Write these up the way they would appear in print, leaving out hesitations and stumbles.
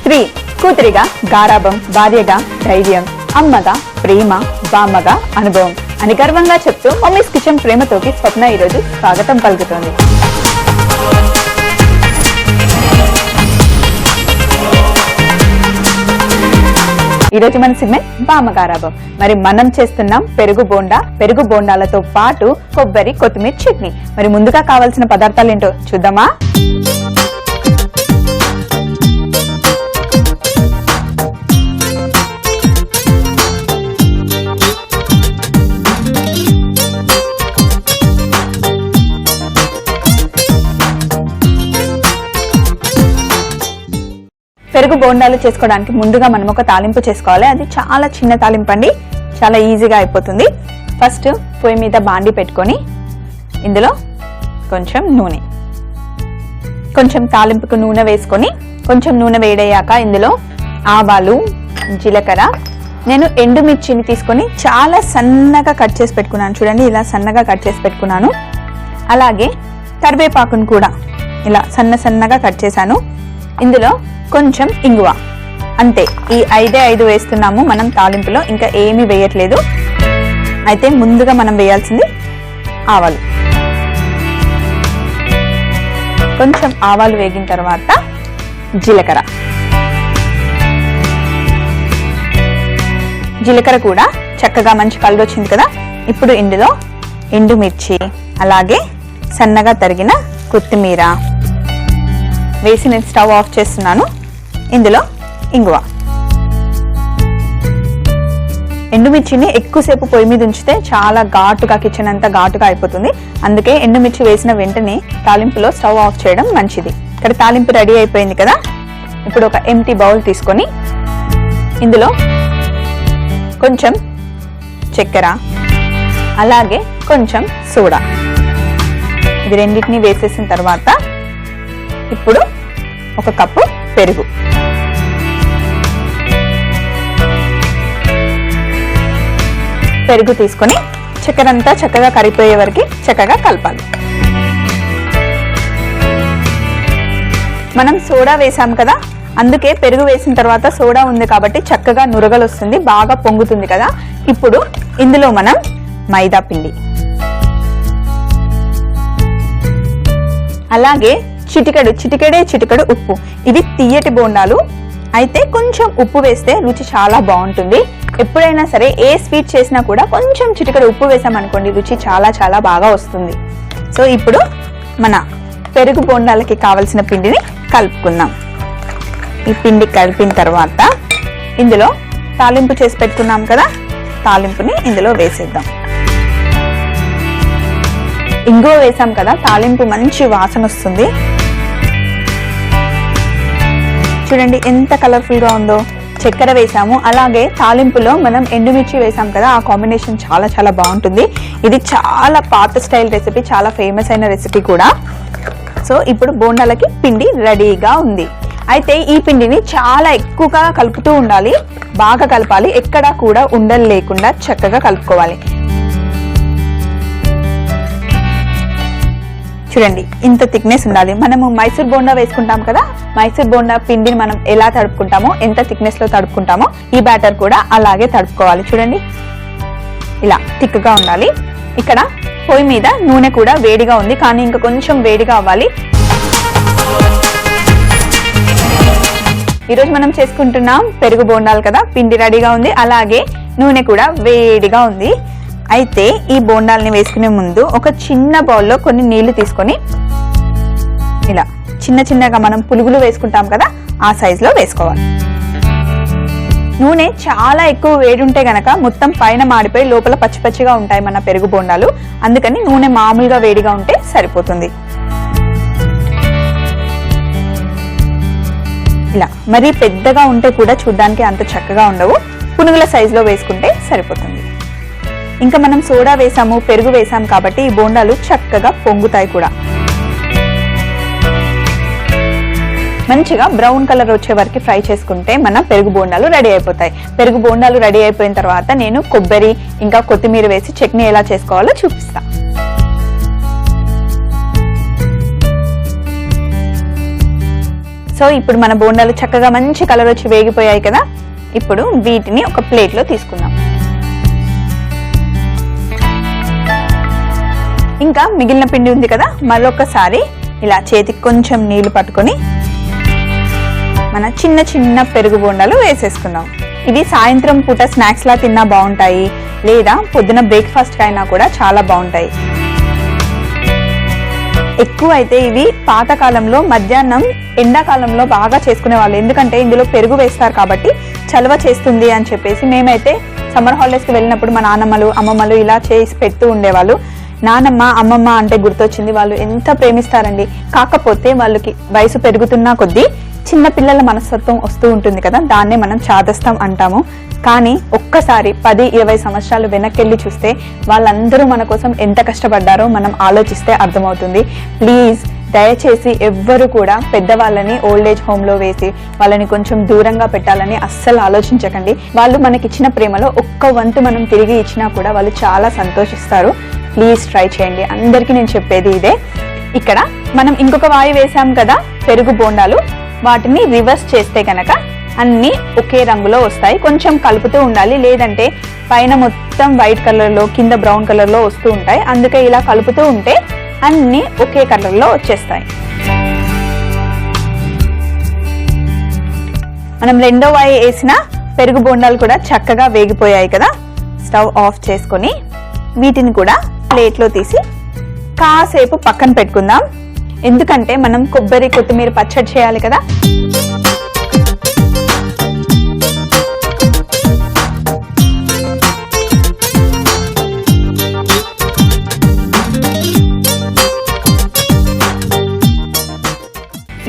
స్త్రీ కూతురిగా గారాబం, భార్యగా ధైర్యం, అమ్మగా ప్రేమ, బామ్మగా అనుభవం అని గర్వంగా చెప్తూ మమ్మీస్ కిచెన్ ప్రేమతోకి స్వప్న ఈరోజు స్వాగతం పలుకుతోంది. ఈరోజు మన సిగ్మెంట్ బామ్మ గారాబం. మరి మనం చేస్తున్నాం పెరుగు బోండా. పెరుగు బోండాలతో పాటు కొబ్బరి, కొత్తిమీర చట్నీ. మరి ముందుగా కావాల్సిన పదార్థాలు ఏంటో చూద్దామా? పెరుగు బోండాలు చేసుకోవడానికి ముందుగా మనం ఒక తాలింపు చేసుకోవాలి. అది చాలా చిన్న తాలింపు అండి, చాలా ఈజీగా అయిపోతుంది. ఫస్ట్ పొయ్యి మీద బాండి పెట్టుకొని ఇందులో కొంచెం నూనె, కొంచెం తాలింపుకు నూనె వేసుకొని కొంచెం నూనె వేడయ్యాక ఇందులో ఆవాలు, జీలకర్ర, నేను ఎండుమిర్చిని తీసుకొని చాలా సన్నగా కట్ చేసి పెట్టుకున్నాను. చూడండి, ఇలా సన్నగా కట్ చేసి పెట్టుకున్నాను. అలాగే కరివేపాకును కూడా ఇలా సన్నగా కట్ చేశాను. ఇందులో కొంచెం ఇంగువ, అంతే. ఈ 5 వేస్తున్నాము మనం తాలింపులో, ఇంకా ఏమీ వేయట్లేదు. అయితే ముందుగా మనం వేయాల్సింది ఆవాలు. కొంచెం ఆవాలు వేగిన తర్వాత జీలకర్ర. జీలకర్ర కూడా చక్కగా మంచి కలర్ వచ్చింది కదా. ఇప్పుడు ఇందులో ఎండుమిర్చి, అలాగే సన్నగా తరిగిన కొత్తిమీర వేసి నేను స్టవ్ ఆఫ్ చేస్తున్నాను. ఇందులో ఇంగువ. ఎండుమిర్చిని ఎక్కువసేపు పొయ్యి మీద ఉంచితే చాలా ఘాటుగా, కిచెన్ అంతా ఘాటుగా అయిపోతుంది. అందుకే ఎండుమిర్చి వేసిన వెంటనే తాలింపులో స్టవ్ ఆఫ్ చేయడం మంచిది. ఇక్కడ తాలింపు రెడీ అయిపోయింది కదా. ఇప్పుడు ఒక ఎంటీ బౌల్ తీసుకొని ఇందులో కొంచెం చక్కెర, అలాగే కొంచెం సోడా, ఇది రెండింటిని వేసేసిన తర్వాత ఇప్పుడు ఒక కప్పు పెరుగు, పెరుగు తీసుకొని చక్కెర అంతా చక్కగా కరిగిపోయే వరకు చక్కగా కలపాలి. మనం సోడా వేసాం కదా, అందుకే పెరుగు వేసిన తర్వాత సోడా ఉంది కాబట్టి చక్కగా నురగలు వస్తుంది, బాగా పొంగుతుంది కదా. ఇప్పుడు ఇందులో మనం మైదా పిండి, అలాగే చిటికెడు ఉప్పు. ఇది తియ్యటి బోండాలు అయితే కొంచెం ఉప్పు వేస్తే రుచి చాలా బాగుంటుంది. ఎప్పుడైనా సరే ఏ స్వీట్ చేసినా కూడా కొంచెం చిటికెడు ఉప్పు వేసామనుకోండి, రుచి చాలా బాగా వస్తుంది. సో ఇప్పుడు మన పెరుగు బోండాలకి కావలసిన పిండిని కలుపుకుందాం. ఈ పిండి కలిపిన తర్వాత ఇందులో తాలింపు చేసి పెట్టుకున్నాం కదా, తాలింపుని ఇందులో వేసేద్దాం. ఇంగువ వేసాం కదా, తాలింపు మంచి వాసన వస్తుంది. చూడండి ఎంత కలర్ఫుల్ గా ఉందో. చక్కెర వేసాము, అలాగే తాలింపులో మనం ఎండుమిర్చి వేసాం కదా, ఆ కాంబినేషన్ చాలా బాగుంటుంది. ఇది చాలా పాత స్టైల్ రెసిపీ, చాలా ఫేమస్ అయిన రెసిపీ కూడా. సో ఇప్పుడు బోండాలకి పిండి రెడీగా ఉంది. అయితే ఈ పిండిని చాలా ఎక్కువగా కలుపుతూ ఉండాలి, బాగా కలపాలి, ఎక్కడా కూడా ఉండలు లేకుండా చక్కగా కలుపుకోవాలి. చూడండి ఇంత థిక్నెస్ ఉండాలి. మనము మైసూర్ బోండా వేసుకుంటాం కదా, మైసూర్ బోండా పిండిని మనం ఎలా తడుపుకుంటామో, ఎంత థిక్నెస్ లో తడుపుకుంటామో ఈ బ్యాటర్ కూడా అలాగే తడుపుకోవాలి. చూడండి ఇలా థిక్ గా ఉండాలి. ఇక్కడ పొయ్యి మీద నూనె కూడా వేడిగా ఉంది, కానీ ఇంకా కొంచెం వేడిగా అవ్వాలి. ఈరోజు మనం చేసుకుంటున్నాం పెరుగు బోండాలు కదా, పిండి రెడీగా ఉంది, అలాగే నూనె కూడా వేడిగా ఉంది. అయితే ఈ బోండాలని వేసుకునే ముందు ఒక చిన్న బౌల్లో కొన్ని నీళ్లు తీసుకొని ఇలా చిన్నగా మనం పులుగులు వేసుకుంటాం కదా, ఆ సైజులో వేసుకోవాలి. నూనె చాలా ఎక్కువ వేడి ఉంటే గనక మొత్తం పైన మాడిపోయి లోపల పచ్చిగా ఉంటాయి మన పెరుగు బోండాలు. అందుకని నూనె మామూలుగా వేడిగా ఉంటే సరిపోతుంది. ఇలా మరీ పెద్దగా ఉంటే కూడా చూడ్డానికి అంత చక్కగా ఉండవు, పునుగుల సైజులో వేసుకుంటే సరిపోతుంది. ఇంకా మనం సోడా వేసాము, పెరుగు వేసాం కాబట్టి ఈ బోండాలు చక్కగా పొంగుతాయి కూడా. మంచిగా బ్రౌన్ కలర్ వచ్చే వరకు ఫ్రై చేసుకుంటే మన పెరుగు బోండాలు రెడీ అయిపోతాయి. పెరుగు బోండాలు రెడీ అయిపోయిన తర్వాత నేను కొబ్బరి ఇంకా కొత్తిమీర వేసి చట్నీ ఎలా చేసుకోవాలో చూపిస్తా. సో ఇప్పుడు మన బోండాలు చక్కగా మంచి కలర్ వచ్చి వేగిపోయాయి కదా. ఇప్పుడు వీటిని ఒక ప్లేట్లో తీసుకుందాం. ఇంకా మిగిలిన పిండి ఉంది కదా, మరొకసారి ఇలా చేతికి కొంచెం నీళ్లు పట్టుకొని మన చిన్న చిన్న పెరుగు బోండాలు వేసేసుకుందాం. ఇవి సాయంత్రం పూట స్నాక్స్ లా తిన్నా బాగుంటాయి, లేదా పొద్దున బ్రేక్ఫాస్ట్ అయినా కూడా చాలా బాగుంటాయి. ఎక్కువ అయితే ఇవి పాతకాలంలో మధ్యాహ్నం ఎండాకాలంలో బాగా చేసుకునే వాళ్ళు, ఎందుకంటే ఇందులో పెరుగు వేస్తారు కాబట్టి చలవ చేస్తుంది అని చెప్పేసి. మేమైతే సమ్మర్ హాలిడేస్కి వెళ్ళినప్పుడు మా నాన్నమ్మలు అమ్మమ్మలు ఇలా చేసి పెడుతూ ఉండేవాళ్ళు. నానమ్మ అమ్మమ్మ అంటే గుర్తొచ్చింది, వాళ్ళు ఎంత ప్రేమిస్తారండి. కాకపోతే వాళ్ళకి వయసు పెరుగుతున్నా కొద్దీ చిన్న పిల్లల మనస్తత్వం వస్తూ ఉంటుంది కదా, దాన్నే మనం చాదస్తం అంటాము. కానీ ఒక్కసారి 10-20 సంవత్సరాలు వెనక్కి చూస్తే వాళ్ళందరూ మన కోసం ఎంత కష్టపడ్డారో మనం ఆలోచిస్తే అర్థమవుతుంది. ప్లీజ్ దయచేసి ఎవ్వరు కూడా పెద్దవాళ్ళని ఓల్డ్ ఏజ్ హోమ్ లో వేసి వాళ్ళని కొంచెం దూరంగా పెట్టాలని అస్సలు ఆలోచించకండి. వాళ్ళు మనకిచ్చిన ప్రేమలో ఒక్క వంతు మనం తిరిగి ఇచ్చినా కూడా వాళ్ళు చాలా సంతోషిస్తారు. ప్లీజ్ ట్రై చేయండి. అందరికీ నేను చెప్పేది ఇదే. ఇక్కడ మనం ఇంకొక వాయి వేసాం కదా పెరుగు బోండాలు, వాటిని రివర్స్ చేస్తే కనుక అన్నీ ఒకే రంగులో వస్తాయి. కొంచెం కలుపుతూ ఉండాలి, లేదంటే పైన మొత్తం వైట్ కలర్లో కింద బ్రౌన్ కలర్లో వస్తూ ఉంటాయి. అందుకే ఇలా కలుపుతూ ఉంటే అన్నీ ఒకే కలర్లో వచ్చేస్తాయి. మనం రెండో వాయి వేసిన పెరుగు బోండాలు కూడా చక్కగా వేగిపోయాయి కదా. స్టవ్ ఆఫ్ చేసుకొని వీటిని కూడా ప్లేట్లో తీసి కాసేపు పక్కన పెట్టుకుందాం. ఎందుకంటే మనం కొబ్బరి కొత్తిమీర పచ్చడి చేయాలి కదా.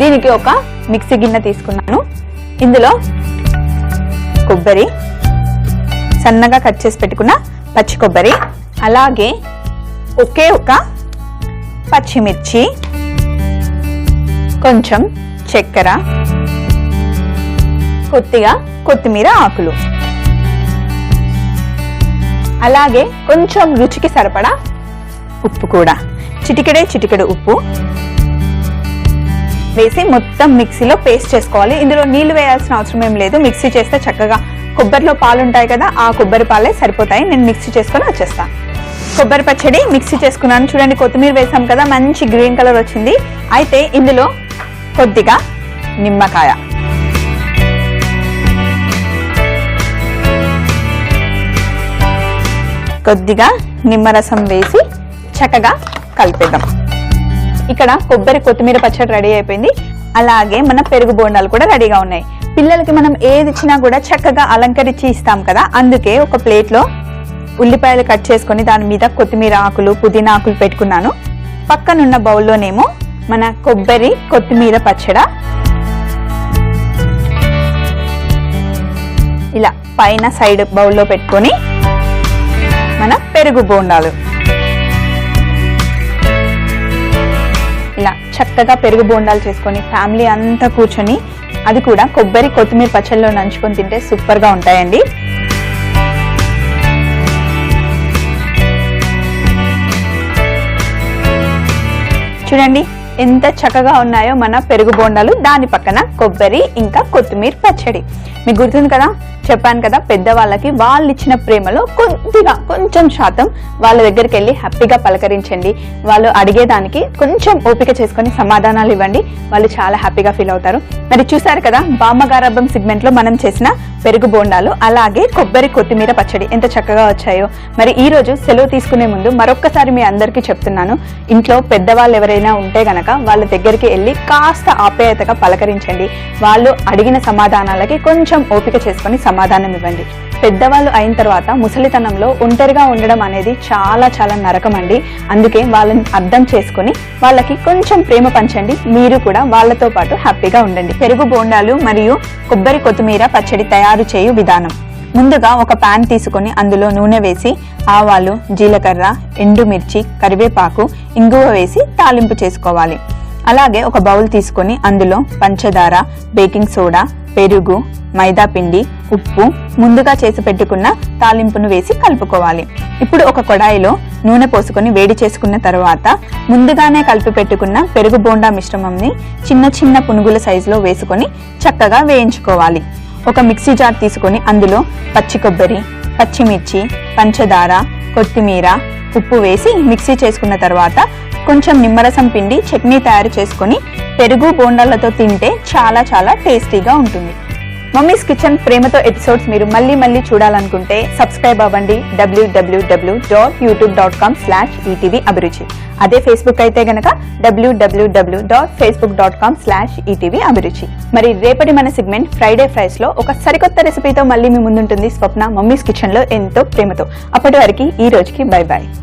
దీనికి ఒక మిక్సీ గిన్నె తీసుకున్నాను. ఇందులో కొబ్బరి, సన్నగా కట్ చేసి పెట్టుకున్న పచ్చి కొబ్బరి, అలాగే ఒకే ఒక పచ్చిమిర్చి, కొంచెం చక్కెర, కొద్దిగా కొత్తిమీర ఆకులు, అలాగే కొంచెం రుచికి సరిపడా ఉప్పు కూడా, చిటికెడు ఉప్పు వేసి మొత్తం మిక్సీలో పేస్ట్ చేసుకోవాలి. ఇందులో నీళ్లు వేయాల్సిన అవసరం ఏం లేదు. మిక్సీ చేస్తే చక్కగా కొబ్బరిలో పాలు ఉంటాయి కదా, ఆ కొబ్బరి పాలే సరిపోతాయి. నేను మిక్సీ చేసుకొని వచ్చేస్తాను. కొబ్బరి పచ్చడి మిక్సీ చేసుకున్నాను. చూడండి, కొత్తిమీర వేసాం కదా, మంచి గ్రీన్ కలర్ వచ్చింది. అయితే ఇందులో కొద్దిగా నిమ్మకాయ, కొద్దిగా నిమ్మరసం వేసి చక్కగా కలిపేద్దాం. ఇక్కడ కొబ్బరి కొత్తిమీర పచ్చడి రెడీ అయిపోయింది. అలాగే మన పెరుగు బోండాలు కూడా రెడీగా ఉన్నాయి. పిల్లలకి మనం ఏది ఇచ్చినా కూడా చక్కగా అలంకరించి ఇస్తాం కదా, అందుకే ఒక ప్లేట్లో ఉల్లిపాయలు కట్ చేసుకొని దాని మీద కొత్తిమీర ఆకులు, పుదీనా ఆకులు పెట్టుకున్నాను. పక్కనున్న బౌల్లోనేమో మన కొబ్బరి కొత్తిమీర పచ్చడి ఇలా పైన సైడ్ బౌల్లో పెట్టుకొని మన పెరుగు బోండాలు ఇలా చక్కగా పెరుగు బోండాలు చేసుకొని ఫ్యామిలీ అంతా కూర్చొని, అది కూడా కొబ్బరి కొత్తిమీర పచ్చడిలో నంచుకొని తింటే సూపర్ గా ఉంటాయండి. చూడండి ఎంత చక్కగా ఉన్నాయో మన పెరుగు బోండాలు. దాని పక్కన కొబ్బరి ఇంకా కొత్తిమీర పచ్చడి. మీకు గుర్తుంది కదా, చెప్పాను కదా, పెద్దవాళ్ళకి వాళ్ళు ఇచ్చిన ప్రేమలో కొంచెం శాతం వాళ్ళ దగ్గరికి వెళ్ళి హ్యాపీగా పలకరించండి. వాళ్ళు అడిగేదానికి కొంచెం ఓపిక చేసుకొని సమాధానాలు ఇవ్వండి. వాళ్ళు చాలా హ్యాపీగా ఫీల్ అవుతారు. మరి చూసారు కదా, బామ్మగారాబం సెగ్మెంట్ లో మనం చేసిన పెరుగు బోండాలు అలాగే కొబ్బరి కొత్తిమీర పచ్చడి ఎంత చక్కగా వచ్చాయో. మరి ఈ రోజు సెలవు తీసుకునే ముందు మరొక్కసారి మీ అందరికీ చెప్తున్నాను, ఇంట్లో పెద్దవాళ్ళు ఎవరైనా ఉంటే గనక వాళ్ళ దగ్గరికి వెళ్ళి కాస్త ఆప్యాయతగా పలకరించండి. వాళ్ళు అడిగిన సమాధానాలకి కొంచెం ఓపిక చేసుకొని సమాధానం ఇవ్వండి. పెద్దవాళ్ళు అయిన తర్వాత ముసలితనంలో ఒంటరిగా ఉండడం అనేది చాలా చాలా నరకం అండి. అందుకే వాళ్ళని అర్థం చేసుకొని వాళ్ళకి కొంచెం ప్రేమ పంచండి. మీరు కూడా వాళ్ళతో పాటు హ్యాపీగా ఉండండి. పెరుగు బోండాలు మరియు కొబ్బరి కొత్తిమీర పచ్చడి తయారు చేయు విధానం. ముందుగా ఒక పాన్ తీసుకొని అందులో నూనె వేసి ఆవాలు, జీలకర్ర, ఎండుమిర్చి, కరివేపాకు, ఇంగువ వేసి తాలింపు చేసుకోవాలి. అలాగే ఒక బౌల్ తీసుకొని అందులో పంచదార, బేకింగ్ సోడా, పెరుగు, మైదా పిండి, ఉప్పు, ముందుగా చేసి పెట్టుకున్న తాలింపును వేసి కలుపుకోవాలి. ఇప్పుడు ఒక కడాయిలో నూనె పోసుకొని వేడి చేసుకున్న తర్వాత ముందుగానే కలిపి పెట్టుకున్న పెరుగు బోండా మిశ్రమంని చిన్న చిన్న పునుగుల సైజులో వేసుకొని చక్కగా వేయించుకోవాలి. ఒక మిక్సీ జార్ తీసుకొని అందులో పచ్చి కొబ్బరి, పచ్చిమిర్చి, పంచదార, కొత్తిమీర, ఉప్పు వేసి మిక్సీ చేసుకున్న తర్వాత కొంచెం నిమ్మరసం పిండి చట్నీ తయారు చేసుకొని పెరుగు బోండాలతో తింటే చాలా చాలా టేస్టీగా ఉంటుంది. మమ్మీస్ కిచెన్ ప్రేమతో ఎపిసోడ్స్ మీరు మళ్ళీ చూడాలనుకుంటే సబ్స్క్రైబ్ అవ్వండి www.youtube.com/etv అభిరుచి. అదే ఫేస్బుక్ అయితే గనక www.facebook.com/etv అభిరుచి. మరి రేపటి మన సెగ్మెంట్ ఫ్రైడే ఫ్రైస్ లో ఒక సరికొత్త రెసిపీతో మళ్ళీ మీ ముందుంటుంది స్వప్న మమ్మీస్ కిచెన్ లో ఎంతో ప్రేమతో. అప్పటి వరకు ఈ రోజుకి బై.